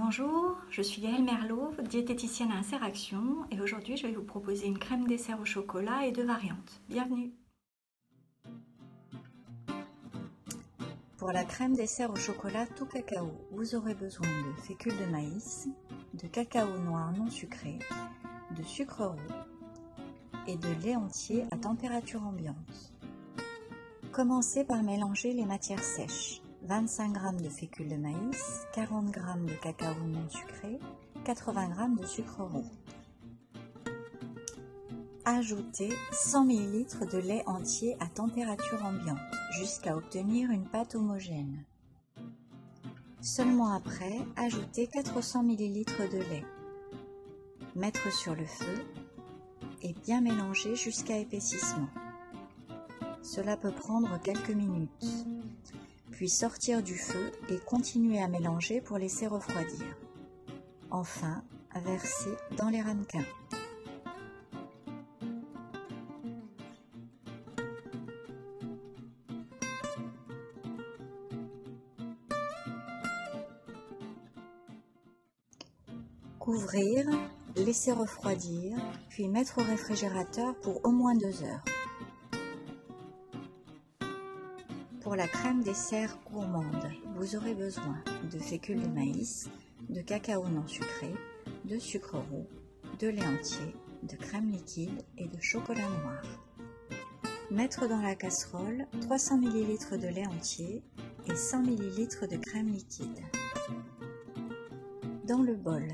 Bonjour, je suis Gaëlle Merlot, votre diététicienne à Inseraction et aujourd'hui je vais vous proposer une crème dessert au chocolat et deux variantes. Bienvenue! Pour la crème dessert au chocolat tout cacao, vous aurez besoin de fécule de maïs, de cacao noir non sucré, de sucre roux et de lait entier à température ambiante. Commencez par mélanger les matières sèches. 25 g de fécule de maïs, 40 g de cacao non sucré, 80 g de sucre roux. Ajoutez 100 ml de lait entier à température ambiante jusqu'à obtenir une pâte homogène. Seulement après, ajoutez 400 ml de lait. Mettre sur le feu et bien mélanger jusqu'à épaississement. Cela peut prendre quelques minutes. Puis sortir du feu et continuer à mélanger pour laisser refroidir. Enfin, verser dans les ramequins. Couvrir, laisser refroidir, puis mettre au réfrigérateur pour au moins 2 heures. Pour la crème dessert gourmande, vous aurez besoin de fécule de maïs, de cacao non sucré, de sucre roux, de lait entier, de crème liquide et de chocolat noir. Mettre dans la casserole 300 ml de lait entier et 100 ml de crème liquide. Dans le bol,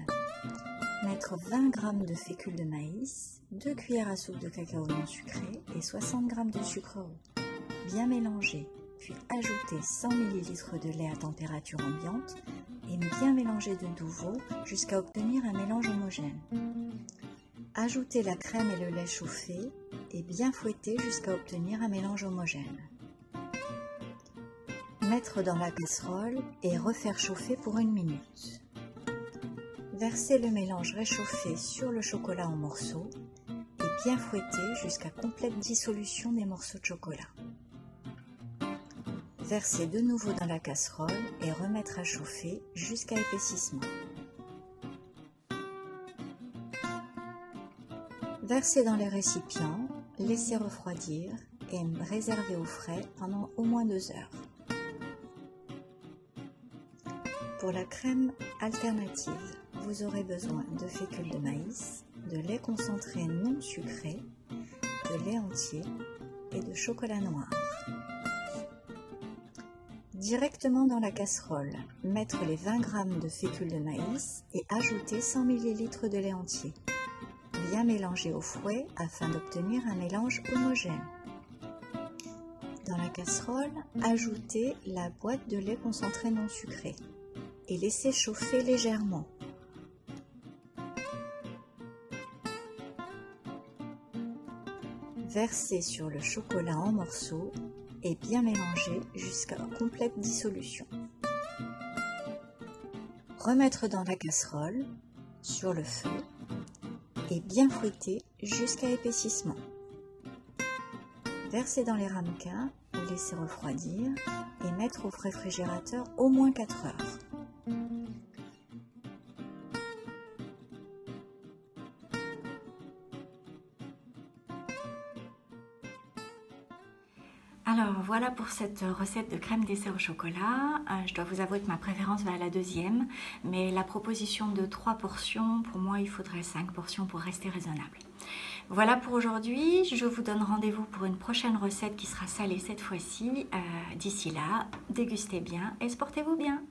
mettre 20 g de fécule de maïs, 2 cuillères à soupe de cacao non sucré et 60 g de sucre roux. Bien mélanger. Puis ajoutez 100 ml de lait à température ambiante et bien mélanger de nouveau jusqu'à obtenir un mélange homogène. Ajoutez la crème et le lait chauffé et bien fouetter jusqu'à obtenir un mélange homogène. Mettre dans la casserole et refaire chauffer pour 1 minute. Versez le mélange réchauffé sur le chocolat en morceaux et bien fouetter jusqu'à complète dissolution des morceaux de chocolat. Verser de nouveau dans la casserole et remettre à chauffer jusqu'à épaississement. Versez dans les récipients, laissez refroidir et réserver au frais pendant au moins 2 heures. Pour la crème alternative, vous aurez besoin de fécule de maïs, de lait concentré non sucré, de lait entier et de chocolat noir. Directement dans la casserole, mettre les 20 g de fécule de maïs et ajouter 100 ml de lait entier. Bien mélanger au fouet afin d'obtenir un mélange homogène. Dans la casserole, ajoutez la boîte de lait concentré non sucré et laissez chauffer légèrement. Versez sur le chocolat en morceaux et bien mélanger jusqu'à complète dissolution. Remettre dans la casserole, sur le feu, et bien fouetter jusqu'à épaississement. Verser dans les ramequins, laisser refroidir et mettre au réfrigérateur au moins 4 heures. Alors voilà pour cette recette de crème dessert au chocolat. Je dois vous avouer que ma préférence va à la deuxième, mais la proposition de 3 portions, pour moi il faudrait 5 portions pour rester raisonnable. Voilà pour aujourd'hui, je vous donne rendez-vous pour une prochaine recette qui sera salée cette fois-ci. D'ici là, dégustez bien et sportez-vous bien.